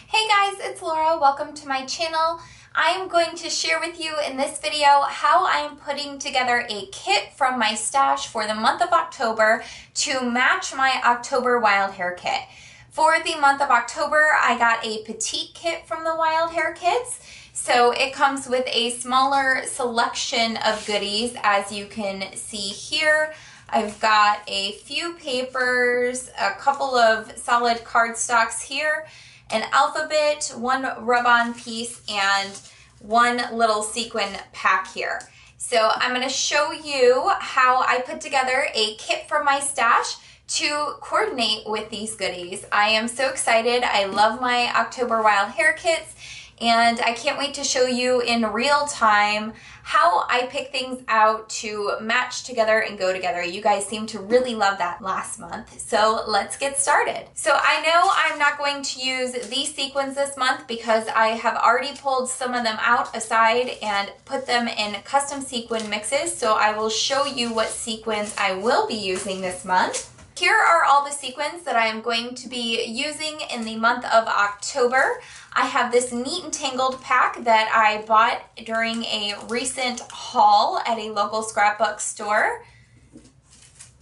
Hey guys, it's Laura. Welcome to my channel. I'm going to share with you in this video how I'm putting together a kit from my stash for the month of October to match my October Wild Hare Kit. For the month of October, I got a petite kit from the Wild Hare Kits. So it comes with a smaller selection of goodies, as you can see here. I've got a few papers, a couple of solid cardstocks here, an alphabet, one rub-on piece, and one little sequin pack here. So I'm going to show you how I put together a kit from my stash to coordinate with these goodies. I am so excited. I love my October Wild Hare Kits, and I can't wait to show you in real time how I pick things out to match together and go together. You guys seem to really love that last month, so let's get started. So I know I'm not going to use these sequins this month because I have already pulled some of them out aside and put them in custom sequin mixes, so I will show you what sequins I will be using this month. Here are all the sequins that I am going to be using in the month of October. I have this neat and tangled pack that I bought during a recent haul at a local scrapbook store.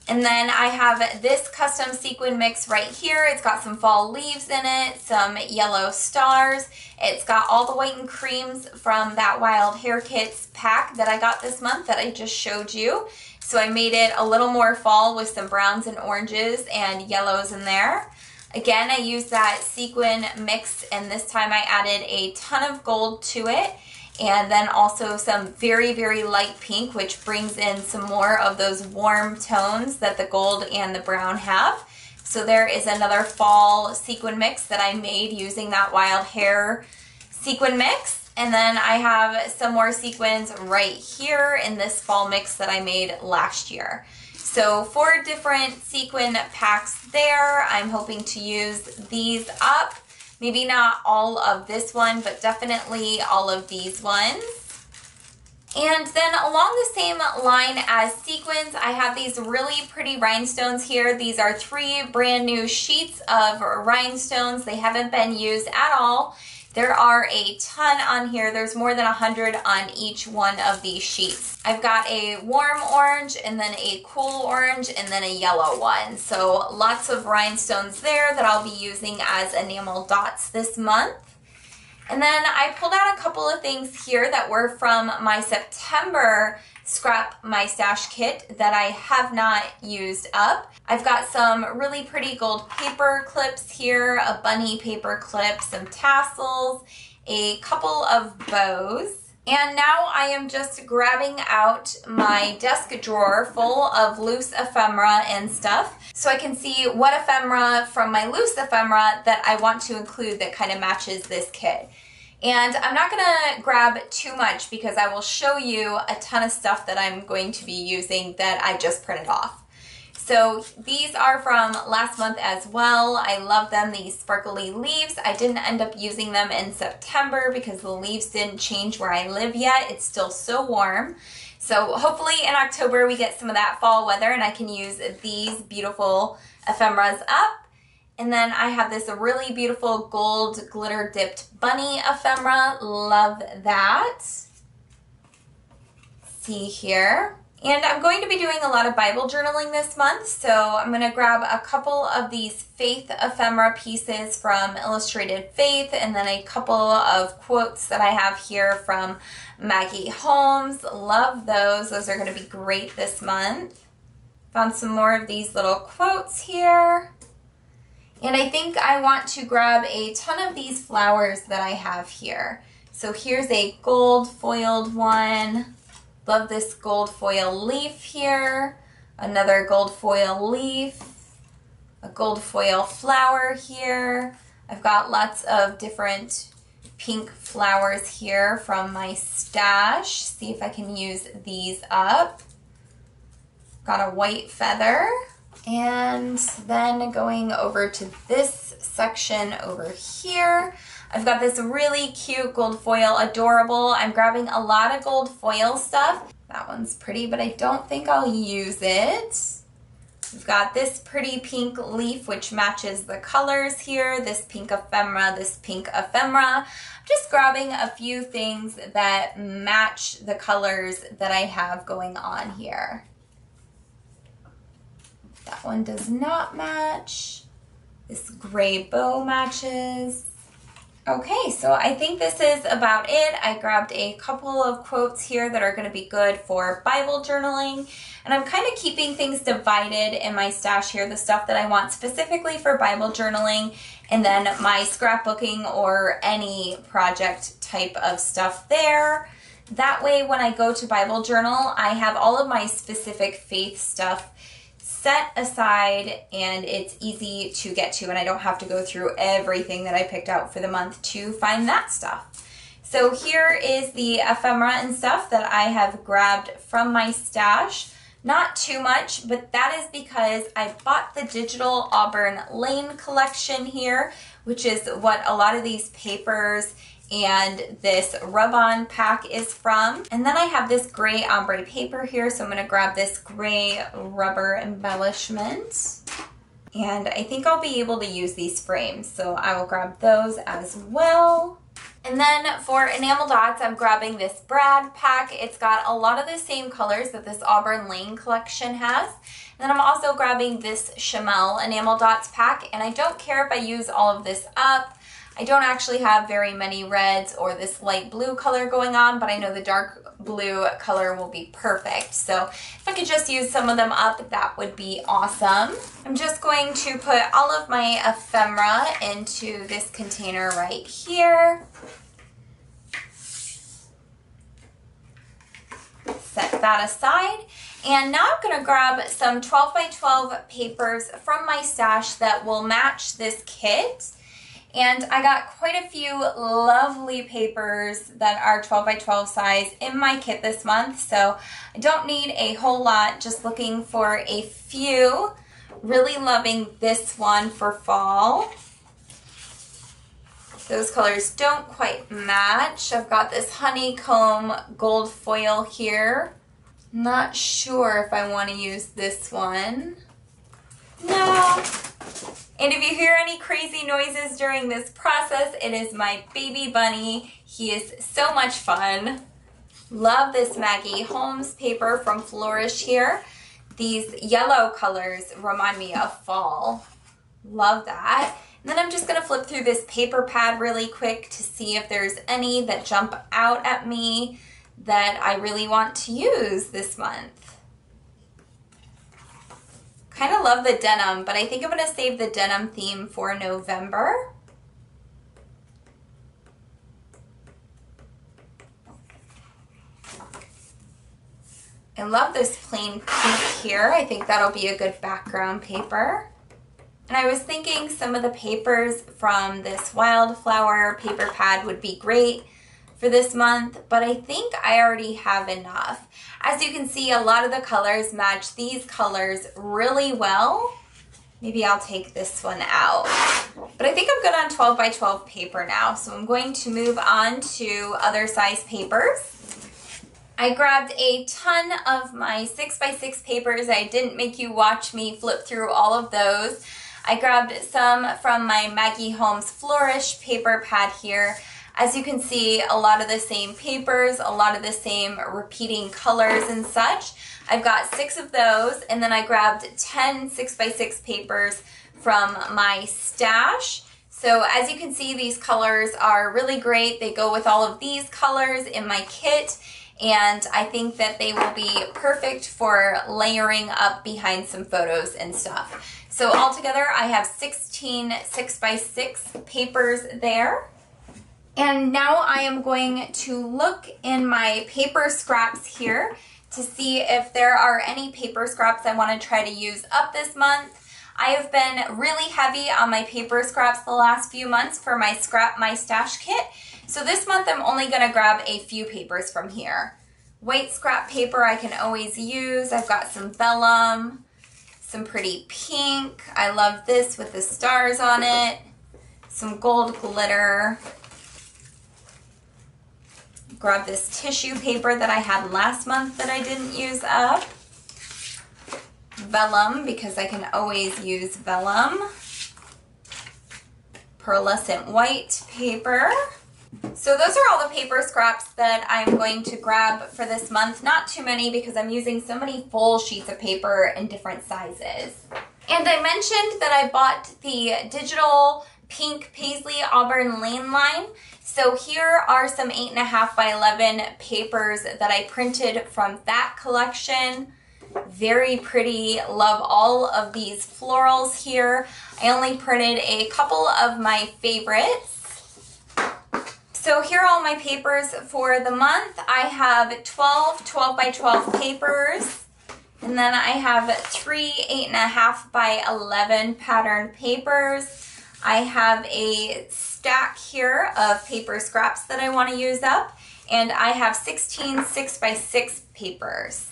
And then I have this custom sequin mix right here. It's got some fall leaves in it, some yellow stars. It's got all the white and creams from that Wild Hare Kits pack that I got this month that I just showed you. So I made it a little more fall with some browns and oranges and yellows in there. Again, I used that sequin mix, and this time I added a ton of gold to it, and then also some very, very light pink, which brings in some more of those warm tones that the gold and the brown have. So there is another fall sequin mix that I made using that Wild Hare sequin mix. And then I have some more sequins right here in this fall mix that I made last year. So 4 different sequin packs there. I'm hoping to use these up. Maybe not all of this one, but definitely all of these ones. And then along the same line as sequins, I have these really pretty rhinestones here. These are 3 brand new sheets of rhinestones. They haven't been used at all. There are a ton on here. There's more than 100 on each one of these sheets. I've got a warm orange, and then a cool orange, and then a yellow one. So lots of rhinestones there that I'll be using as enamel dots this month. And then I pulled out a couple of things here that were from my September Scrap My Stash kit that I have not used up. I've got some really pretty gold paper clips here, a bunny paper clip, some tassels, a couple of bows. And now I am just grabbing out my desk drawer full of loose ephemera and stuff so I can see what ephemera from my loose ephemera that I want to include that kind of matches this kit. And I'm not going to grab too much because I will show you a ton of stuff that I'm going to be using that I just printed off. So these are from last month as well. I love them, these sparkly leaves. I didn't end up using them in September because the leaves didn't change where I live yet. It's still so warm. So hopefully in October we get some of that fall weather and I can use these beautiful ephemeras up. And then I have this really beautiful gold glitter dipped bunny ephemera. Love that. See here. And I'm going to be doing a lot of Bible journaling this month, so I'm going to grab a couple of these faith ephemera pieces from Illustrated Faith, and then a couple of quotes that I have here from Maggie Holmes. Love those. Those are going to be great this month. Found some more of these little quotes here. And I think I want to grab a ton of these flowers that I have here. So here's a gold foiled one. Love this gold foil leaf here. Another gold foil leaf. A gold foil flower here. I've got lots of different pink flowers here from my stash. See if I can use these up. Got a white feather. And then going over to this section over here, I've got this really cute gold foil, adorable. I'm grabbing a lot of gold foil stuff. That one's pretty, but I don't think I'll use it. We've got this pretty pink leaf, which matches the colors here, this pink ephemera, this pink ephemera. I'm just grabbing a few things that match the colors that I have going on here. That one does not match. This gray bow matches. Okay, so I think this is about it. I grabbed a couple of quotes here that are going to be good for Bible journaling. And I'm kind of keeping things divided in my stash here, the stuff that I want specifically for Bible journaling, and then my scrapbooking or any project type of stuff there. That way, when I go to Bible journal, I have all of my specific faith stuff set aside and it's easy to get to, and I don't have to go through everything that I picked out for the month to find that stuff. So here is the ephemera and stuff that I have grabbed from my stash. Not too much, but that is because I bought the digital Auburn Lane collection here, which is what a lot of these papers and this rub-on pack is from. And then I have this gray ombre paper here, so I'm gonna grab this gray rubber embellishment. And I think I'll be able to use these frames, so I will grab those as well. And then for enamel dots, I'm grabbing this Brad pack. It's got a lot of the same colors that this Auburn Lane collection has. And then I'm also grabbing this Chamel enamel dots pack, and I don't care if I use all of this up. I don't actually have very many reds or this light blue color going on, but I know the dark blue color will be perfect. So if I could just use some of them up, that would be awesome. I'm just going to put all of my ephemera into this container right here. Set that aside. And now I'm going to grab some 12 by 12 papers from my stash that will match this kit. And I got quite a few lovely papers that are 12 by 12 size in my kit this month, so I don't need a whole lot, just looking for a few. Really loving this one for fall. Those colors don't quite match. I've got this honeycomb gold foil here. Not sure if I want to use this one. No. And if you hear any crazy noises during this process, it is my baby bunny. He is so much fun. Love this Maggie Holmes paper from Flourish here. These yellow colors remind me of fall. Love that. And then I'm just going to flip through this paper pad really quick to see if there's any that jump out at me that I really want to use this month. Kind of love the denim, but I think I'm going to save the denim theme for November. I love this plain pink here. I think that'll be a good background paper. And I was thinking some of the papers from this Wildflower paper pad would be great for this month, but I think I already have enough. As you can see, a lot of the colors match these colors really well. Maybe I'll take this one out. But I think I'm good on 12 by 12 paper now, so I'm going to move on to other size papers. I grabbed a ton of my 6 by 6 papers. I didn't make you watch me flip through all of those. I grabbed some from my Maggie Holmes Flourish paper pad here. As you can see, a lot of the same papers, a lot of the same repeating colors and such. I've got 6 of those, and then I grabbed 10 6 by 6 papers from my stash. So as you can see, these colors are really great. They go with all of these colors in my kit, and I think that they will be perfect for layering up behind some photos and stuff. So altogether, I have 16 6 by 6 papers there. And now I am going to look in my paper scraps here to see if there are any paper scraps I want to try to use up this month. I have been really heavy on my paper scraps the last few months for my Scrap My Stash kit. So this month I'm only going to grab a few papers from here. White scrap paper I can always use. I've got some vellum, some pretty pink. I love this with the stars on it. Some gold glitter. Grab this tissue paper that I had last month that I didn't use up. vellum because I can always use vellum. Pearlescent white paper. So those are all the paper scraps that I'm going to grab for this month. Not too many because I'm using so many full sheets of paper in different sizes. And I mentioned that I bought the digital pink paisley auburn lane line. So here are some 8.5 by 11 papers that I printed from that collection. Very pretty. Love all of these florals here. I only printed a couple of my favorites. So here are all my papers for the month. I have 12 by 12 papers, and then I have 3 8.5 by 11 pattern papers. I have a stack here of paper scraps that I want to use up, and I have 16 6 by 6 papers.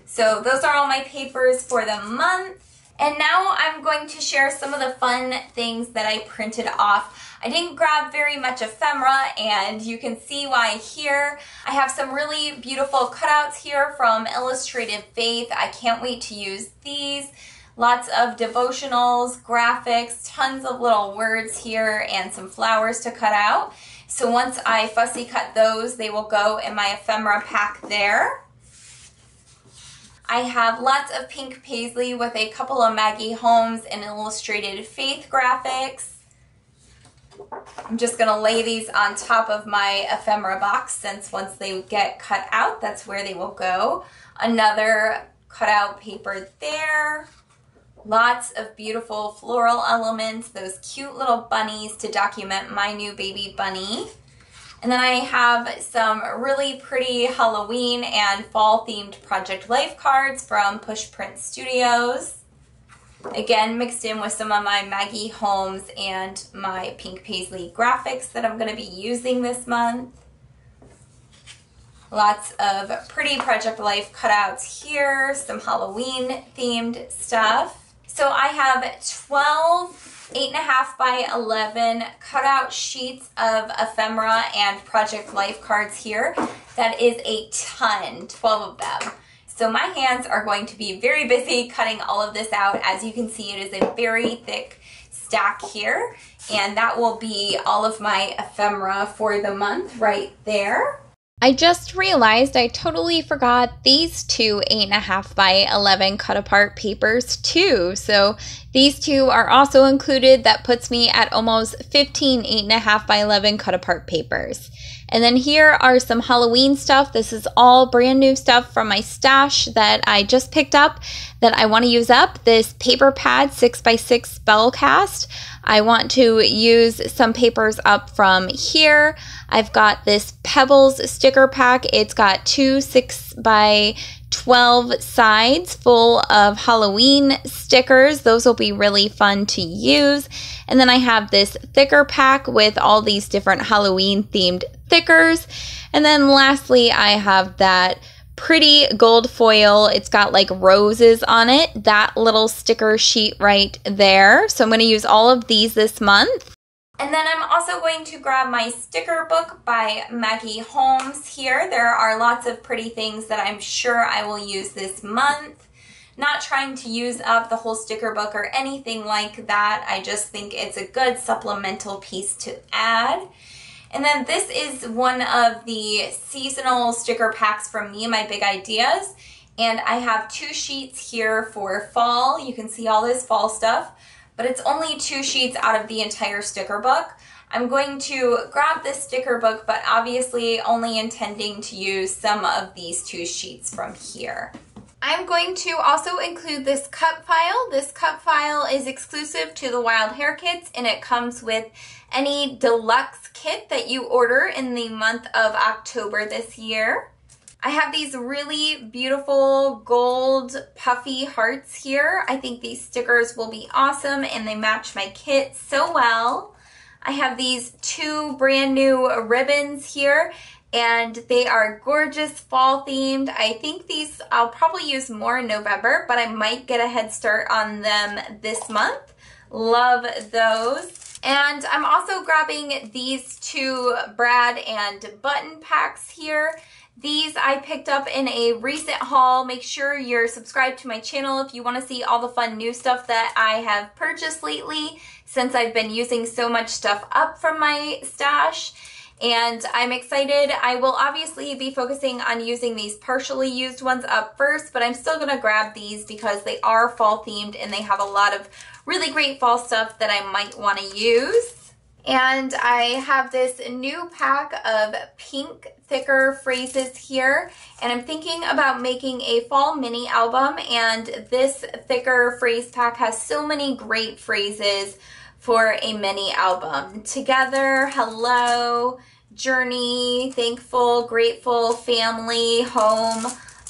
So those are all my papers for the month. And now I'm going to share some of the fun things that I printed off. I didn't grab very much ephemera, and you can see why here. I have some really beautiful cutouts here from Illustrated Faith. I can't wait to use these. Lots of devotionals, graphics, tons of little words here, and some flowers to cut out. So once I fussy cut those, they will go in my ephemera pack there. I have lots of pink paisley with a couple of Maggie Holmes and Illustrated Faith graphics. I'm just going to lay these on top of my ephemera box since once they get cut out, that's where they will go. Another cutout paper there. Lots of beautiful floral elements, those cute little bunnies to document my new baby bunny. And then I have some really pretty Halloween and fall themed Project Life cards from Push Print Studios. Again, mixed in with some of my Maggie Holmes and my pink paisley graphics that I'm going to be using this month. Lots of pretty Project Life cutouts here, some Halloween themed stuff. So I have 12 8.5 by 11 cutout sheets of ephemera and Project Life cards here. That is a ton, 12 of them. So my hands are going to be very busy cutting all of this out. As you can see, it is a very thick stack here, and that will be all of my ephemera for the month right there. I just realized I totally forgot these two 8.5 by 11 cut apart papers too. So these two are also included. That puts me at almost 15 8.5 by 11 cut apart papers. And then here are some Halloween stuff. This is all brand new stuff from my stash that I just picked up that I want to use up. This paper pad 6x6 spell cast. I want to use some papers up from here. I've got this Pebbles sticker pack. It's got 2 6x12 sides full of Halloween stickers. Those will be really fun to use. And then I have this thicker pack with all these different Halloween themed thickers. And then lastly, I have that pretty gold foil. It's got like roses on it. That little sticker sheet right there. So I'm going to use all of these this month. And then I'm also going to grab my sticker book by Maggie Holmes here. There are lots of pretty things that I'm sure I will use this month. Not trying to use up the whole sticker book or anything like that. I just think it's a good supplemental piece to add. And then this is one of the seasonal sticker packs from Me and My Big Ideas. And I have 2 sheets here for fall. You can see all this fall stuff, but it's only 2 sheets out of the entire sticker book. I'm going to grab this sticker book, but obviously only intending to use some of these 2 sheets from here. I'm going to also include this cut file. This cut file is exclusive to the Wild Hare Kits, and it comes with any deluxe kit that you order in the month of October this year. I have these really beautiful gold puffy hearts here. I think these stickers will be awesome, and they match my kit so well. I have these 2 brand new ribbons here, and they are gorgeous fall themed. I think these I'll probably use more in November, but I might get a head start on them this month. Love those. And I'm also grabbing these two brad and button packs here. These I picked up in a recent haul. Make sure you're subscribed to my channel if you want to see all the fun new stuff that I have purchased lately, since I've been using so much stuff up from my stash. And I'm excited. I will obviously be focusing on using these partially used ones up first, but I'm still going to grab these because they are fall themed and they have a lot of really great fall stuff that I might want to use. And I have this new pack of pink thicker phrases here, and I'm thinking about making a fall mini album, and this thicker phrase pack has so many great phrases for a mini album. Together, hello, journey, thankful, grateful, family, home.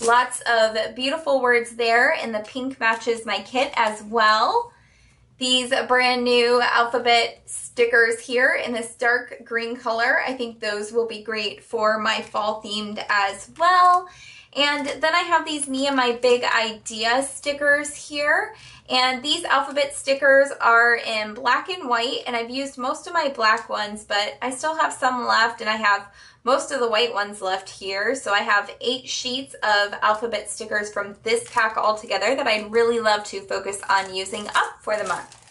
Lots of beautiful words there, and the pink matches my kit as well. These brand new alphabet stickers here in this dark green color. I think those will be great for my fall themed as well. And then I have these Me and My Big Idea stickers here. And these alphabet stickers are in black and white, and I've used most of my black ones, but I still have some left, and I have most of the white ones left here. So I have 8 sheets of alphabet stickers from this pack altogether that I'd really love to focus on using up for the month.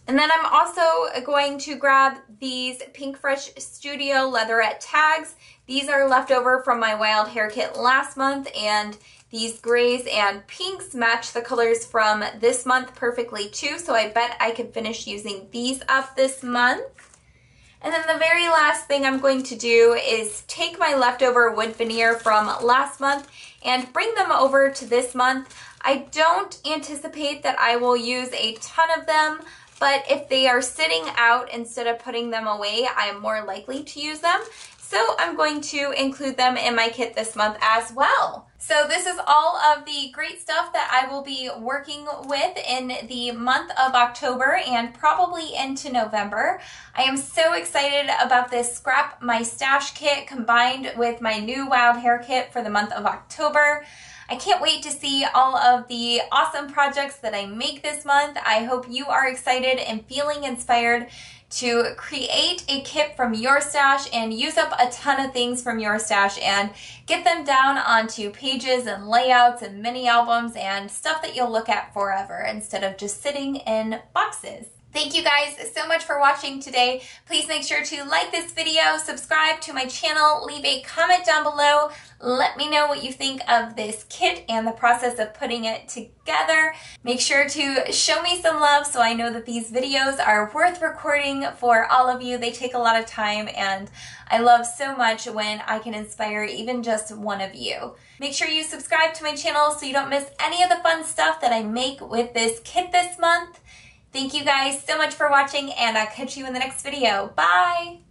And then I'm also going to grab these Pink Fresh Studio leatherette tags. These are left over from my Wild Hare Kit last month, and these grays and pinks match the colors from this month perfectly too, so I bet I could finish using these up this month. And then the very last thing I'm going to do is take my leftover wood veneer from last month and bring them over to this month. I don't anticipate that I will use a ton of them, but if they are sitting out instead of putting them away, I'm more likely to use them. So I'm going to include them in my kit this month as well. So this is all of the great stuff that I will be working with in the month of October and probably into November. I am so excited about this Scrap My Stash kit combined with my new Wild Hare kit for the month of October. I can't wait to see all of the awesome projects that I make this month. I hope you are excited and feeling inspired to create a kit from your stash and use up a ton of things from your stash and get them down onto pages and layouts and mini albums and stuff that you'll look at forever instead of just sitting in boxes. Thank you guys so much for watching today. Please make sure to like this video, subscribe to my channel, leave a comment down below. Let me know what you think of this kit and the process of putting it together. Make sure to show me some love so I know that these videos are worth recording for all of you. They take a lot of time, and I love so much when I can inspire even just one of you. Make sure you subscribe to my channel so you don't miss any of the fun stuff that I make with this kit this month. Thank you guys so much for watching, and I'll catch you in the next video. Bye!